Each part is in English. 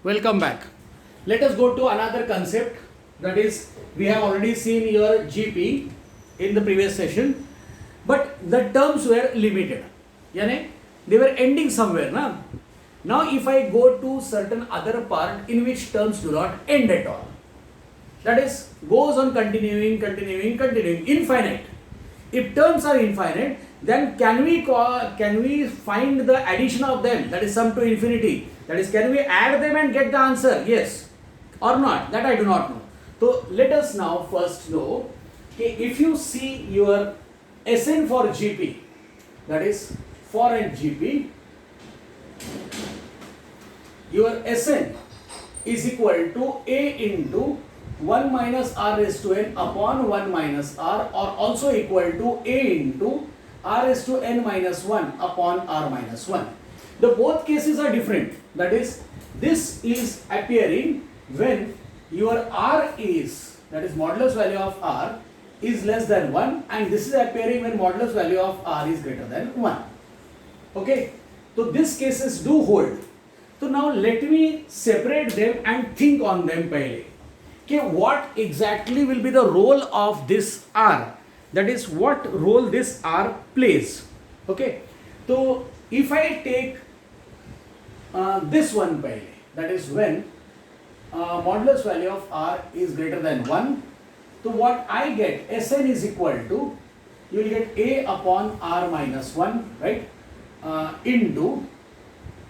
Welcome back. Let us go to another concept, that is, we have already seen your GP in the previous session, but the terms were limited. Yani, they were ending somewhere. Na? Now if I go to certain other part in which terms do not end at all, that is, goes on continuing, infinite. If terms are infinite, then can we find the addition of them, that is sum to infinity, that is, can we add them and get the answer? Yes or not? That I do not know. So let us now first know, okay, if you see your Sn for GP, that is for an GP, your Sn is equal to A into 1 minus r raised to n upon 1 minus r, or also equal to A into r raised to n minus 1 upon r minus 1. The both cases are different. That is, this is appearing when your r is, that is modulus value of r is less than 1, and this is appearing when modulus value of r is greater than 1. Okay, so these cases do hold. So now let me separate them and think on them pehle. Okay, what exactly will be the role of this r? That is, what role this r plays. Okay, so if I take this one pehle, that is when modulus value of r is greater than 1, so what I get, Sn is equal to, you will get A upon r minus 1, right, into,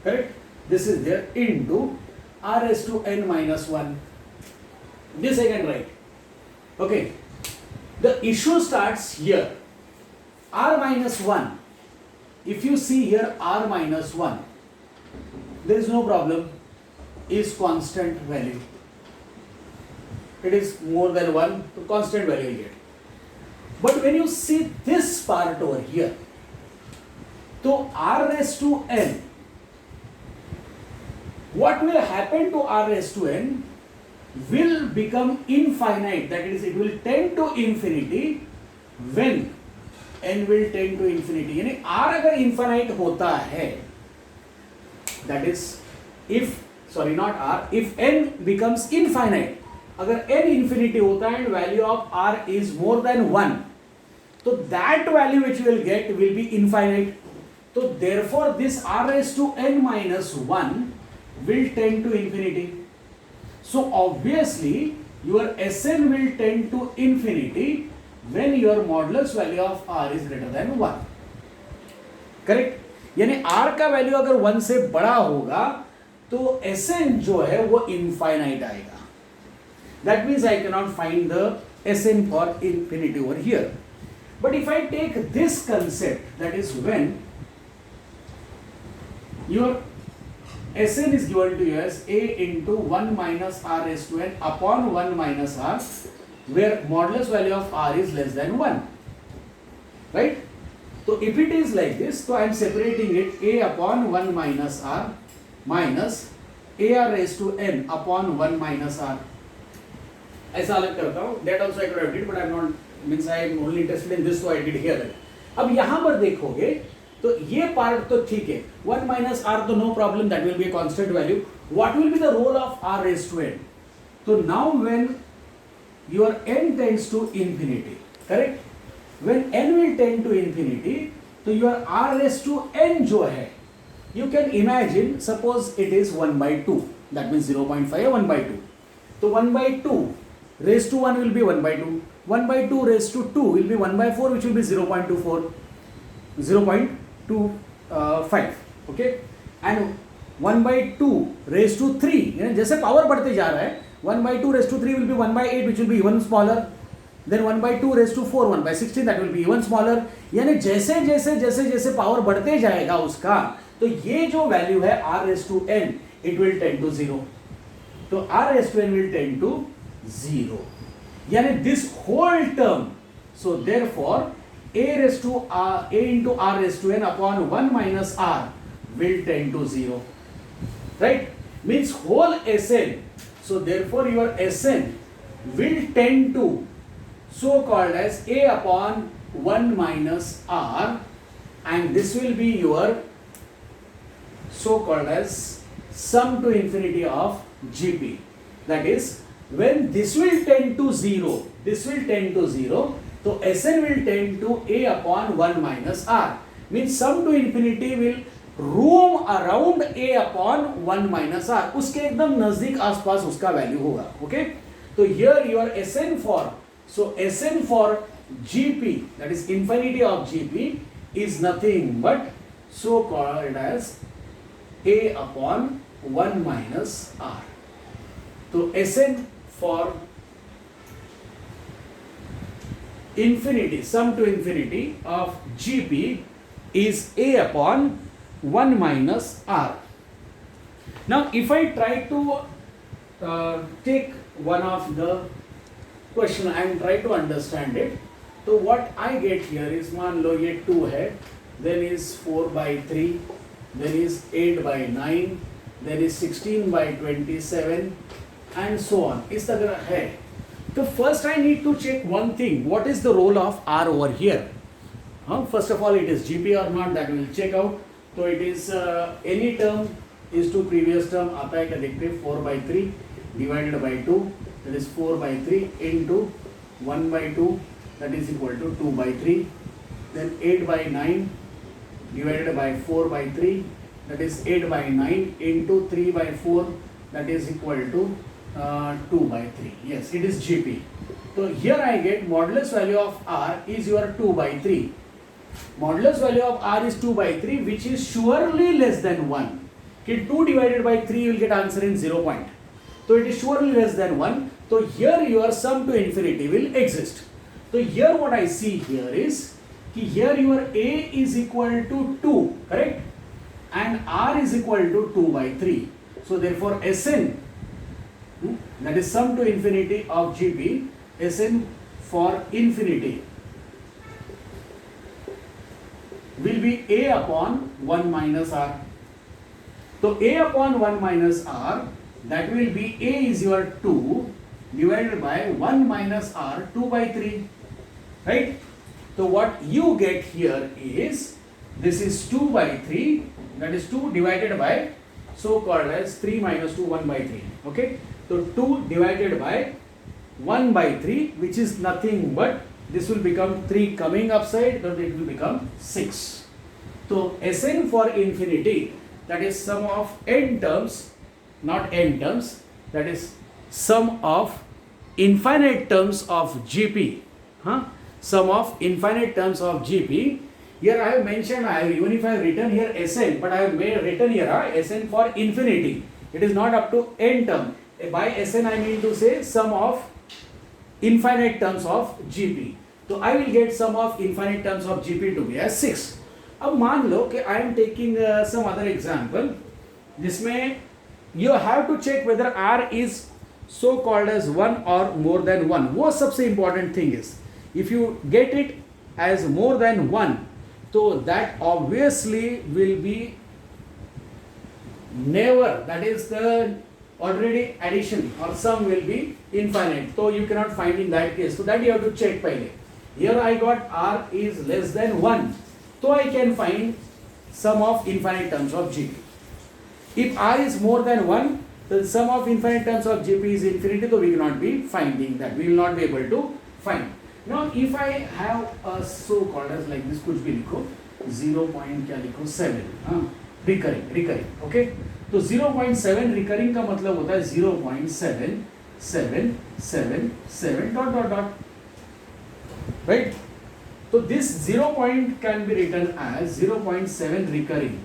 correct, this is there, into r raised to n minus 1. This I can write. Okay, the issue starts here. R minus 1, if you see here r minus 1, there is no problem, is constant value. It is more than 1, so constant value you get. But when you see this part over here, so r raised to n, what will happen to r raised to n will become infinite, that is, it will tend to infinity when n will tend to infinity. यानी r अगर infinite होता है, that is, if, sorry, not r, if n becomes infinite, अगर n infinity होता है and value of r is more than 1, so that value which you will get will be infinite. So therefore this r raised to n minus 1 will tend to infinity. So obviously your Sn will tend to infinity when your modulus value of r is greater than 1. Correct? यानी r का value अगर 1 से बड़ा होगा तो Sn जो है वो infinite आएगा. That means I cannot find the Sn for infinity over here. But if I take this concept, that is when your Sn is given to you as A into 1 minus r raised to n upon 1 minus r, where modulus value of r is less than 1. Right? So if it is like this, so I am separating it A upon 1 minus r minus ar raised to n upon 1 minus r. ऐसा अलग करता हूँ. That also I could have did, but I am not, means I am only interested in this, so I did here. अब यहाँ पर देखोगे तो ये पार्ट तो ठीक है, 1 minus r तो no problem, that will be a constant value. What will be the role of r raised to n? So now when your n tends to infinity, correct? When n will tend to infinity, so your r raised to n जो है, you can imagine, suppose it is 1 by 2, that means 0.5 or 1 by 2. So 1 by 2 raised to 1 will be 1 by 2. 1 by 2 raised to 2 will be 1 by 4, which will be 0.24, 0.25. Okay, and 1 by 2 raised to 3, जैसे power बढ़ते जा रहा है, 1 by 2 raised to 3 will be 1 by 8, which will be even smaller. Then 1 by 2 raised to 4, 1 by 16, that will be even smaller. यानी जैसे जैसे जैसे जैसे पावर बढ़ते जाएगा उसका, तो ये जो वैल्यू है r raised to n, it will tend to 0. तो r raised to n will tend to 0. यानी this whole term, so therefore a raised to r, a into r raised to n upon 1 minus r will tend to 0. Right? Means whole Sn. So therefore your Sn will tend to, so called as a upon 1 minus r, and this will be your so called as sum to infinity of GP. That is, when this will tend to 0, this will tend to 0, so Sn will tend to a upon 1 minus r. Means sum to infinity will roam around a upon 1 minus r. उसके एकदम नजदीक आसपास उसका value होगा. Okay, तो here your Sn for, so Sn for GP, that is infinity of GP, is nothing but so called as a upon 1 minus r. तो Sn for infinity, sum to infinity of GP is a upon 1 minus r. Now if I try to take one of the question and try to understand it, so what I get here is, मान लो ये 2 है, then is 4 by 3, then is 8 by 9, then is 16 by 27 and so on. इस तरह है. So first I need to check one thing, what is the role of r over here? First of all, it is GP or not, that we will check out. So it is any term is to previous term आता है क्या देखते हैं, 4 by 3 divided by 2, that is 4 by 3 into 1 by 2, that is equal to 2 by 3, then 8 by 9 divided by 4 by 3, that is 8 by 9 into 3 by 4, that is equal to 2 by 3. Yes, it is GP. So here I get modulus value of r is your 2 by 3. Modulus value of r is 2 by 3, which is surely less than 1. Okay, 2 divided by 3 you will get answer in 0 point. So it is surely less than 1. So here your sum to infinity will exist. So here what I see here is कि here your a is equal to 2, correct? And r is equal to 2 by 3. So therefore Sn, that is sum to infinity of GP, Sn for infinity will be a upon 1 minus r. So a upon 1 minus r, that will be a is your 2 divided by 1 minus r 2 by 3, right? So what you get here is, this is 2 by 3, that is 2 divided by, so called as 3 minus 2, 1 by 3, okay? So 2 divided by 1 by 3, which is nothing but, this will become 3 coming upside, so it will become 6. So Sn for infinity, that is sum of n terms, not n terms, that is sum of infinite terms of GP, sum of infinite terms of GP. Here I have mentioned, even if I have written here Sn, but I have written here Sn for infinity. It is not up to n term. By Sn I mean to say sum of infinite terms of GP. So I will get sum of infinite terms of GP to be as 6. अब मान लो कि I am taking some other example, जिसमें you have to check whether r is so called as 1 or more than 1. वो सबसे important thing is, if you get it as more than 1, so that obviously will be never, that is the already addition or sum will be infinite, so you cannot find in that case. So that you have to check पहले. Here I got r is less than 1, so I can find sum of infinite terms of GP. If r is more than 1, the sum of infinite terms of GP is infinity, so we cannot be finding that. We will not be able to find. Now if I have a so called as like this, कुछ भी लिखो, 0. क्या लिखो 7, recurring, okay? तो 0.7 recurring का मतलब होता है 0.7777 dot, right? So this 0 point can be written as 0.7 recurring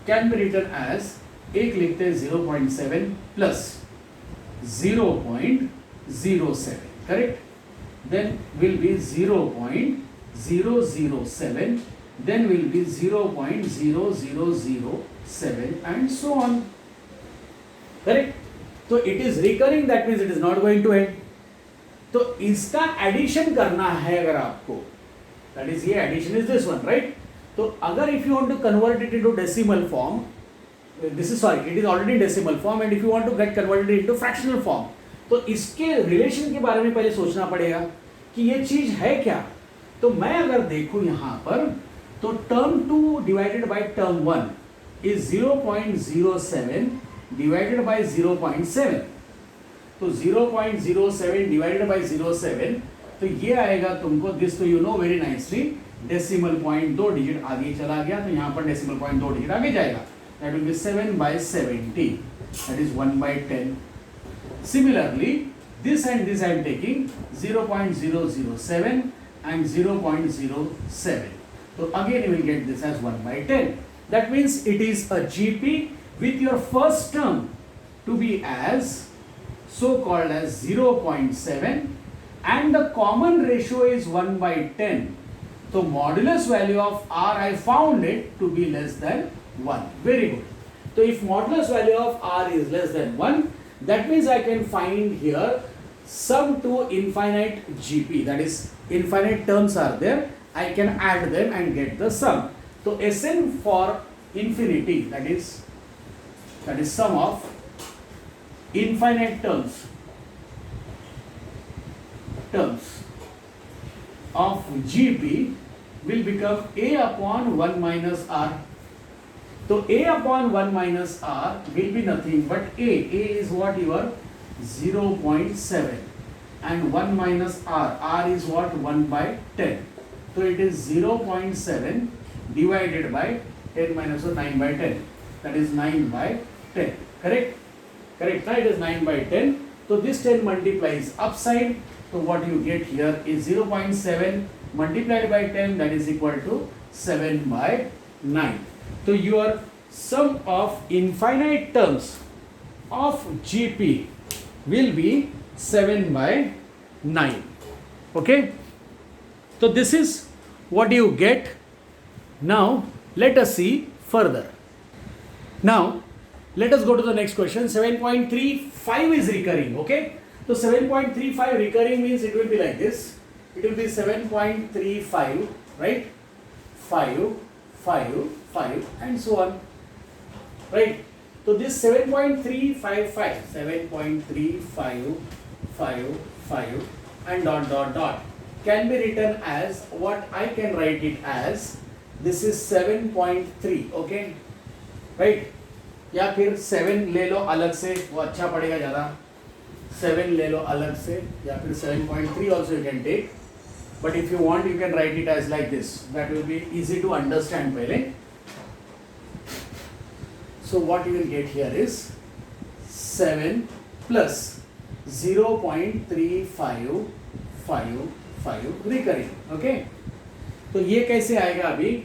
can be written as, एक लिखते हैं 0.7 plus 0.07, correct? Then will be 0.007, then will be 0.0007 and so on, correct? So it is recurring, that means it is not going to end. तो इसका addition करना है अगर आपको, that is ये addition is this one, right? तो अगर if you want to convert it into decimal form, this is sorry, it is already in decimal form, and if you want to get converted into fractional form, तो इसके relation के बारे में पहले सोचना पड़ेगा कि ये चीज है क्या. तो मैं अगर देखूं यहाँ पर, तो term 2 divided by term 1 is 0.07 divided by 0.7. तो 0.07 divided by 0.7, तो ये आएगा तुमको, दिस तो you know very nicely, decimal point 2 digit आगे चला गया, तो यहाँ पर डेसिमल पॉइंट 2 डिजिट आगे जाएगा, that will be 7/70, that is 1/10. Similarly, this and this I am taking 0.007 and 0.07. So again you will get this as 1/10. That means it is a GP with your first term to be as so called as 0.7 and the common ratio is 1/10. So modulus value of R, I found it to be less than 1. Very good. So if modulus value of R is less than 1, that means I can find here sum to infinite GP, that is infinite terms are there, I can add them and get the sum. So Sn for infinity, that is sum of infinite terms of GP will become A upon 1 minus R. So A upon 1 minus R will be nothing but A. A is what? Your 0.7 and 1 minus R. R is what? 1/10. So it is 0.7 divided by 10 minus 9/10. That is 9/10. Correct? Correct. Right? It is 9/10. So this 10 multiplies upside. So what you get here is 0.7 multiplied by 10, that is equal to 7/9. So your sum of infinite terms of GP will be 7/9. Okay? So this is what you get. Now let us see further. Now let us go to the next question. 7.35 is recurring. Okay? So 7.35 recurring means it will be like this. It will be 7.35, right? 5, 5, 5 and so on. Right? So this 7.355, 7.355, 5 and dot can be written as what I can write it as, this is 7.3, okay? Right? या फिर 7 ले लो अलग से, वो अच्छा पड़ेगा ज़्यादा, 7 ले लो अलग से, या फिर 7.3 also you can take, but if you want you can write it as like this, that will be easy to understand पहले. So what you will get here is 7 plus 0.3555 recurring, okay? तो ये कैसे आएगा अभी?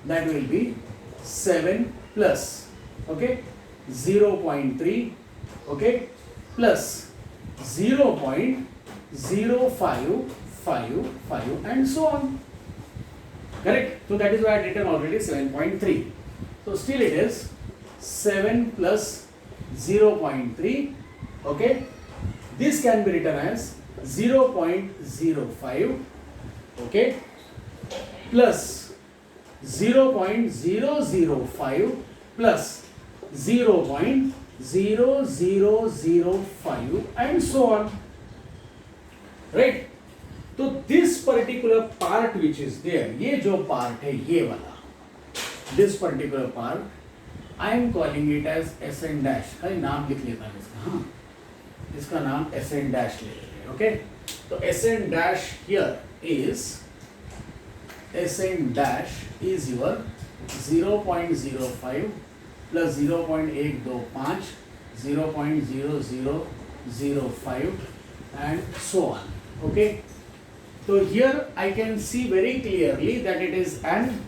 That will be 7 plus, okay, 0.3, okay, plus 0.0555 and so on. Correct? So that is why I had written already 7.3. So still it is 7 plus 0.3, okay? This can be written as 0.05, okay, plus 0.005 plus 0.0005 and so on. Right? तो this particular part which is there, ये जो part है ये वाला, this particular part I am calling it as Sn dash. खाली नाम लिख लेता हूँ इसका, हाँ, इसका नाम Sn dash ले लेते हैं, okay? तो Sn dash here is, Sn dash is your 0.05 plus 0.125, 0.0005 and so on, okay? So here I can see very clearly that it is an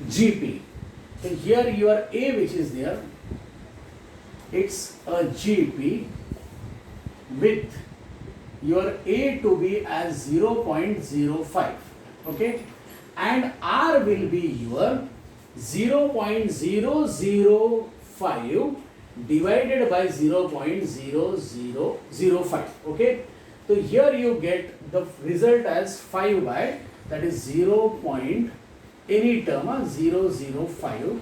GP. So here your A which is there, it's a GP with your A to be as 0.05, okay, and R will be your 0.005 divided by 0.0005, okay. So here you get the result as 5 by, that is 0. Any term 0.05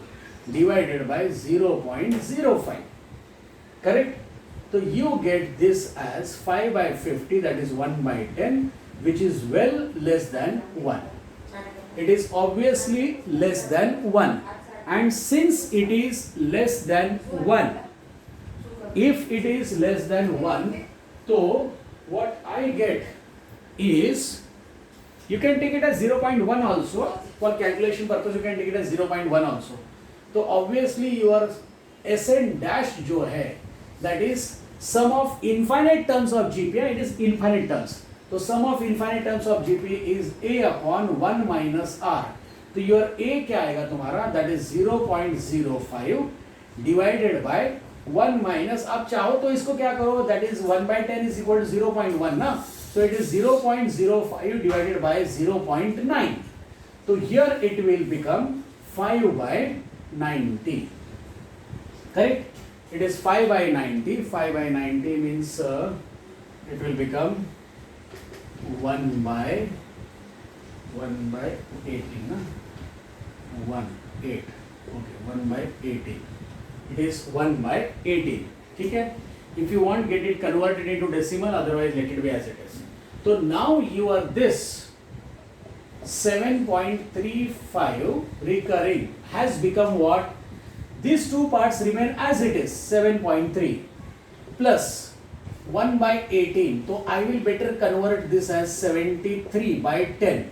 divided by 0.05, correct? So you get this as 5/50, that is 1/10, which is well less than 1. It is obviously less than 1, and since it is less than 1, if it is less than 1, so what I get is, you can take it as 0.1 also, for calculation purpose you can take it as 0.1 also. So obviously your Sn dash जो है, that is sum of infinite terms of GP, it is infinite terms. So sum of infinite terms of GP is A upon 1 minus R. तो your A क्या आएगा तुम्हारा, that is 0.05 divided by 1 minus, आप चाहो तो इसको क्या करो, that is 1 by 10 is equal to 0.1 ना, so it is 0.05 divided by 0.9. So here it will become 5 by 90. Correct? It is 5 by 90. 5 by 90 means it will become 1 by 18. Na? 1 8. Okay, 1 by 18. It is 1 by 18. ठीक है? If you want, get it converted into decimal. Otherwise, let it be as it is. So now you are this 7.35 recurring has become what? These two parts remain as it is, 7.3 plus 1 by 18. So I will better convert this as 73 by 10,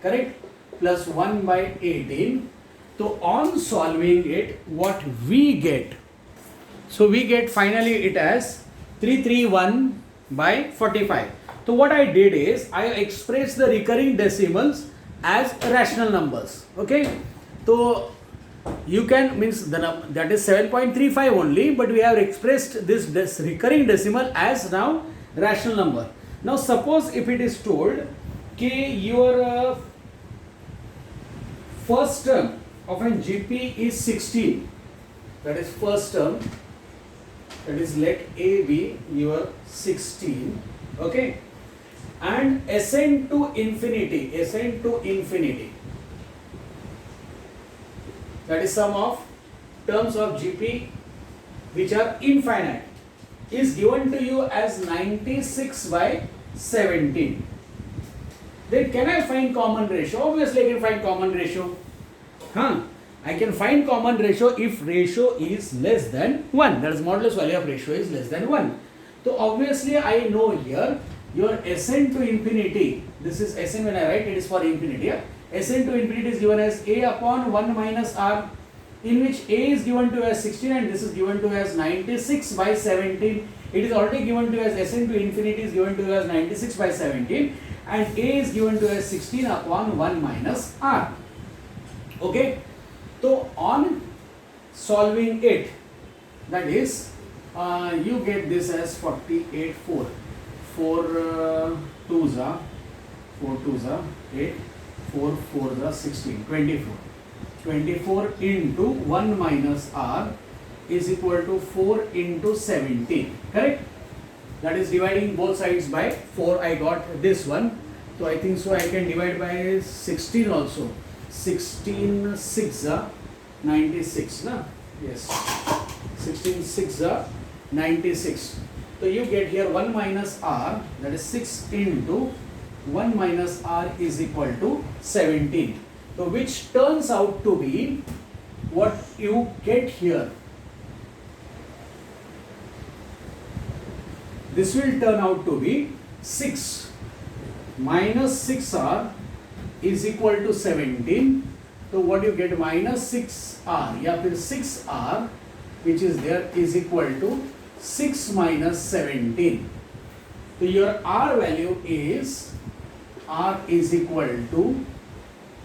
correct? Plus 1 by 18. So on solving it, what we get? So we get finally it as 331 by 45. So what I did is I expressed the recurring decimals as rational numbers. Okay, so you can means that is 7.35 only, but we have expressed this recurring decimal as now rational number. Now suppose if it is told कि your first term of an GP is 16, that is first term, that is let A be your 16, okay, and Sn to infinity, that is sum of terms of GP which are infinite, is given to you as 96 by 17. Then can I find common ratio? Obviously I can find common ratio. I can find common ratio if ratio is less than 1. That is modulus value of ratio is less than 1. So obviously I know here your Sn to infinity, this is Sn when I write it is for infinity. Yeah? Sn to infinity is given as A upon 1 minus R, in which A is given to as 16 and this is given to as 96 by 17. It is already given to as Sn to infinity is given to as 96 by 17 and A is given to as 16 upon 1 minus R. Okay, so on solving it, that is you get this as 48 4 2s are 8, 4 4s are 16, 24 into 1 minus R is equal to 4 into 17, correct? That is dividing both sides by 4. I got this one, so I think so I can divide by 16 also. 16 6 are 96, na? Yes, 16 6 are 96. So you get here 1 minus R, that is 6 into 1 minus R is equal to 17. So which turns out to be what you get here. This will turn out to be 6 minus 6R is equal to 17. So what you get, minus 6R, या फिर 6R which is there is equal to 6 minus 17. So your R value is, R is equal to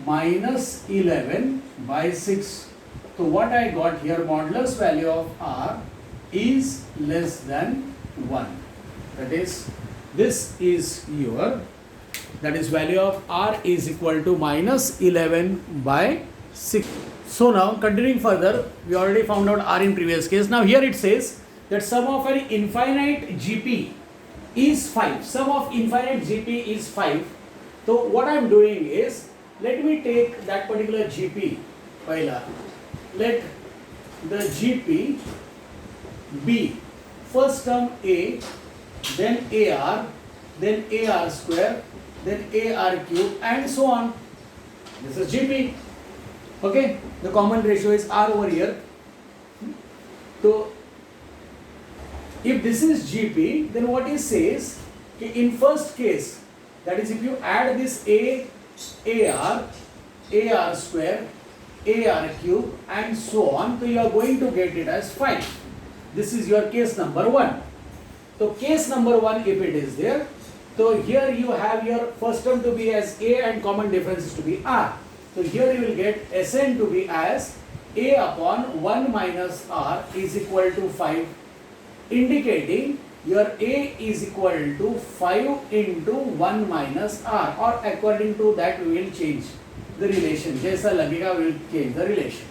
minus 11 by 6. So what I got here, modulus value of R is less than 1. That is, this is your, that is value of R is equal to minus 11 by 6. So now continuing further, we already found out R in previous case. Now here it says that sum of an infinite GP is 5. Sum of infinite GP is 5. So what I am doing is, let me take that particular GP. Let the GP be first term A, then AR, then AR square, then AR cube, and so on. This is GP. Okay, the common ratio is R over here. So if this is GP, then what it says, in first case, that is if you add this AR square, AR cube and so on, so you are going to get it as 5. This is your case number 1. So case number 1, if it is there, so here you have your first term to be as A and common difference is to be R. So here you will get Sn to be as A upon 1 minus R is equal to 5, indicating your A is equal to 5 into 1 minus R, or according to that we will change the relation. Jaisa lagega we will change the relation.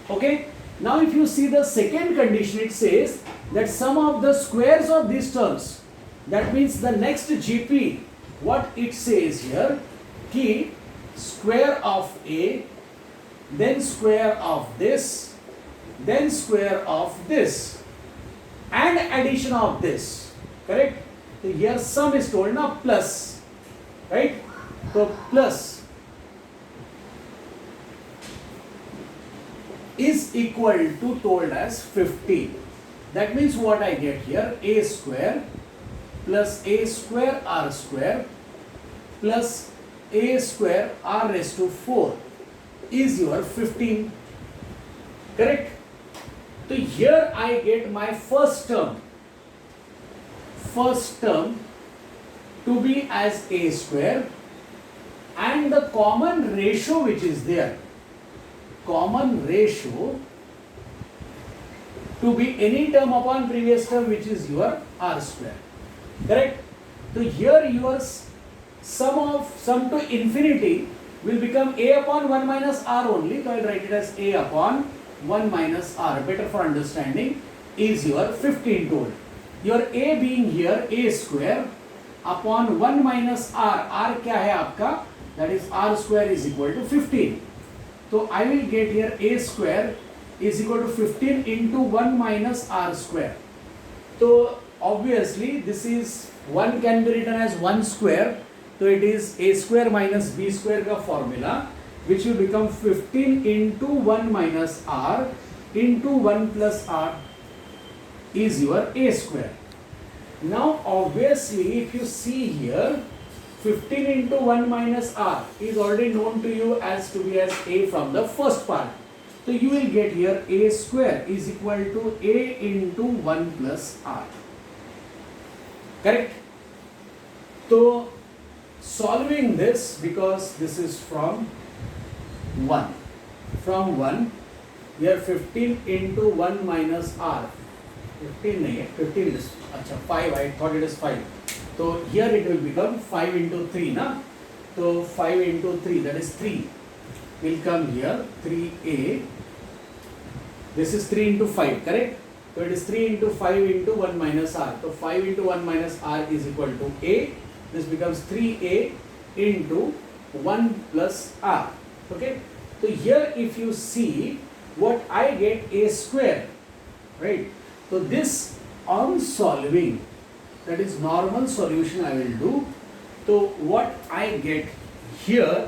Okay. Now if you see the second condition, it says that sum of the squares of these terms, that means the next GP, what it says here, ki square of A, then square of this, then square of this, and addition of this, correct? So here sum is told now plus, right? So plus is equal to told as 15. That means what I get here, A square plus A square R square plus A square R raised to 4 is your 15, correct? So here I get my first term to be as A square, and the common ratio which is there, common ratio to be any term upon previous term which is your R square, correct? So here your sum to infinity will become A upon 1 minus R only, so I will write it as A upon 1 minus R, better for understanding, is your 15 told. Your A being here A square upon 1 minus R, R क्या है आपका, that is R square is equal to 15. So I will get here A square is equal to 15 into 1 minus R square. So obviously this is 1 can be written as 1 square. So it is A square minus B square का formula, which will become 15 into 1 minus R into 1 plus R is your A square. Now obviously if you see here, 15 into 1 minus R is already known to you as to be as A from the first part. So you will get here A square is equal to A into 1 plus R. Correct? So solving this, because this is from 1. From 1, here 15 into 1 minus R. 15 nahi hai, 15 is, acha 5, I thought it is 5. So here it will become 5 into 3, na? So 5 into 3, that is 3, will come here, 3A. This is 3 into 5, correct? So it is 3 into 5 into 1 minus R. So 5 into 1 minus R is equal to A. This becomes 3A into 1 plus R. Okay? So here if you see, what I get A square, right? So this on solving, that is normal solution I will do. So what I get here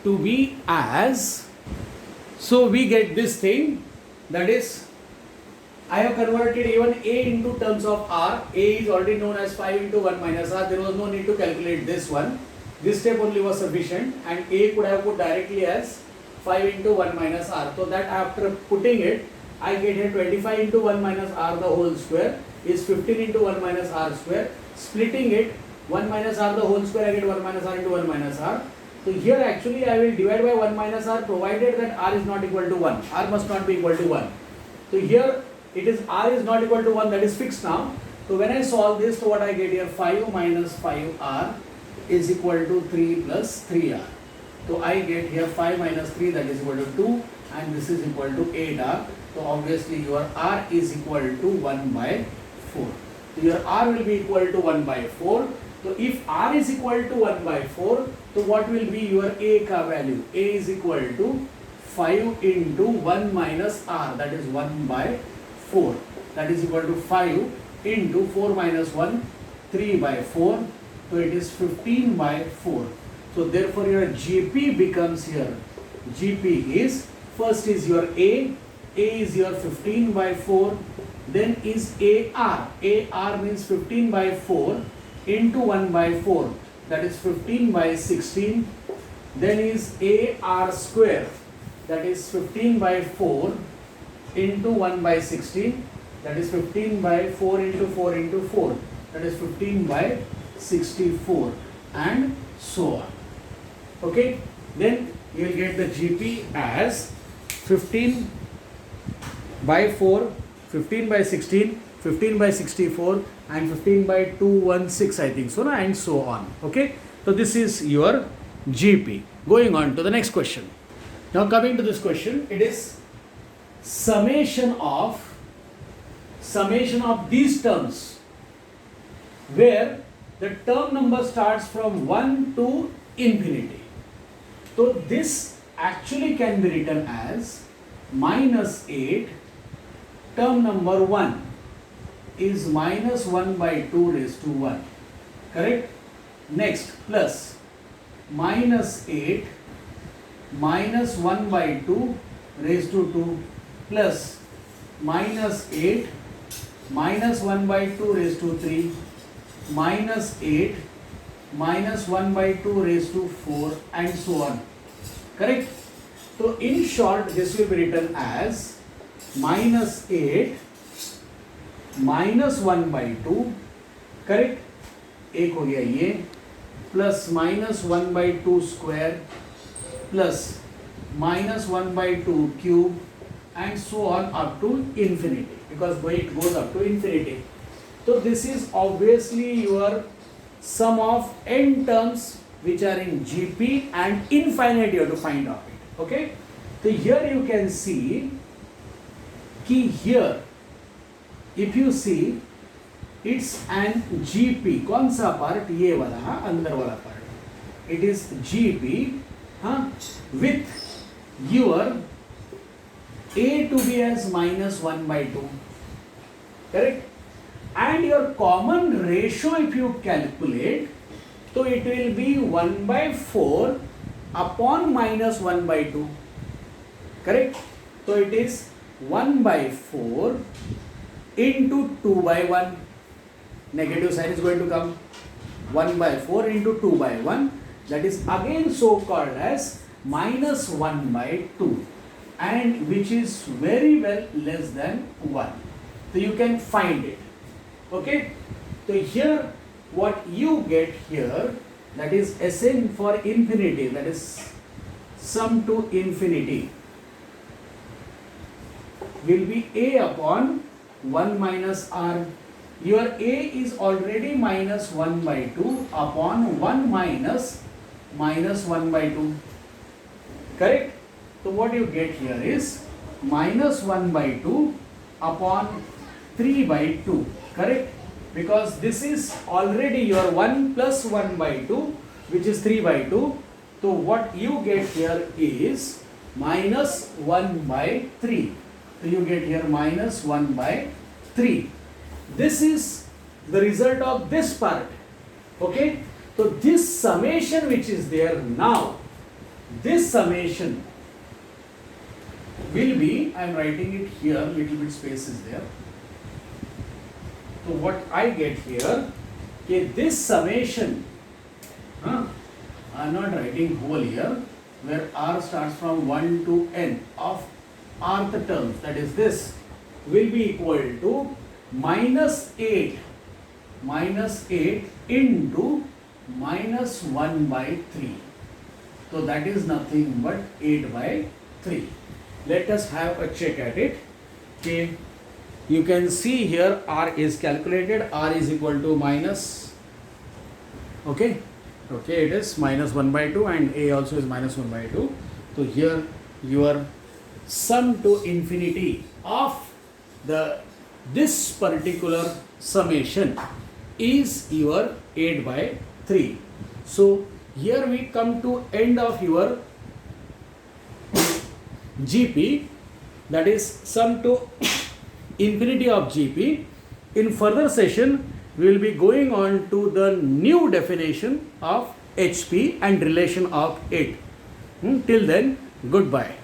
to be as, so we get this thing, that is I have converted even A into terms of R. A is already known as 5 into 1 minus R. There was no need to calculate this one. This step only was sufficient, and A could have put directly as 5 into 1 minus R. So that after putting it, I get here 25 into 1 minus R the whole square is 15 into 1 minus R square. Splitting it, 1 minus R the whole square, I get 1 minus R into 1 minus R. So here actually I will divide by 1 minus R, provided that R is not equal to 1. R must not be equal to 1. So here it is R is not equal to 1, that is fixed now. So when I solve this, so what I get here, 5 minus 5R is equal to 3 plus 3R. So I get here 5 minus 3, that is equal to 2, and this is equal to 8R. So obviously your R is equal to 1 by 4. So your R will be equal to 1 by 4. So if R is equal to 1 by 4, so what will be your A ka value? A is equal to 5 into 1 minus R, that is 1 by 4. That is equal to 5 into 4 minus 1, 3 by 4. So it is 15 by 4. So therefore your GP becomes here, GP is first is your A is your 15 by 4, then is AR means 15 by 4 into 1 by 4, that is 15 by 16, then is AR square, that is 15 by 4 into 1 by 16, that is 15 by 4 into 4 into 4, that is 15 by 64, and so on. Okay, then you will get the GP as 15 by 4, 15 by 16, 15 by 64 and 15 by 216, I think so, and so on. Okay, so this is your GP. Going on to the next question. Now coming to this question, it is summation of these terms where the term number starts from 1 to infinity. So this actually can be written as minus 8, term number 1 is minus 1 by 2 raised to 1, correct? Next, plus minus 8 minus 1 by 2 raised to 2 plus minus 8 minus 1 by 2 raised to 3 minus 8 minus 1 by 2 raised to 4 and so on, correct? So in short, this will be written as minus 8 minus 1 by 2, correct? एक हो गया ये, plus minus 1 by 2 square plus minus 1 by 2 cube and so on up to infinity, because it goes up to infinity. So this is obviously your sum of n terms which are in GP, and infinite you have to find out it. Okay, so here you can see कि here if you see it's an GP, कौन सा part? ये वाला, अंदर वाला part. It is GP with your A to be as minus 1 by 2, correct? And your common ratio if you calculate, so it will be 1 by 4 upon minus 1 by 2, correct? So it is 1 by 4 into 2 by 1, negative sign is going to come, 1 by 4 into 2 by 1, that is again so called as minus 1 by 2, and which is very well less than 1. So you can find it. Okay, so here what you get here, that is Sn for infinity, that is sum to infinity, will be A upon 1 minus R. Your A is already minus 1 by 2 upon 1 minus 1 by 2, correct? So what you get here is minus 1 by 2 upon 3 by 2, correct? Because this is already your 1 plus 1 by 2, which is 3 by 2. So what you get here is minus 1 by 3. So you get here minus 1 by 3. This is the result of this part. Okay. So this summation which is there now, this summation will be, I am writing it here, little bit space is there. So what I get here, okay, this summation, I am not writing whole here, where R starts from 1 to n of rth terms, that is this, will be equal to minus 8 into minus 1 by 3. So that is nothing but 8 by 3. Let us have a check at it. Okay. You can see here R is calculated. R is equal to minus, okay, it is minus 1 by 2 and A also is minus 1 by 2. So here your sum to infinity of this particular summation is your 8 by 3. So here we come to end of your GP, that is sum to infinity of GP. In further session, we will be going on to the new definition of HP and relation of it. Till then, goodbye.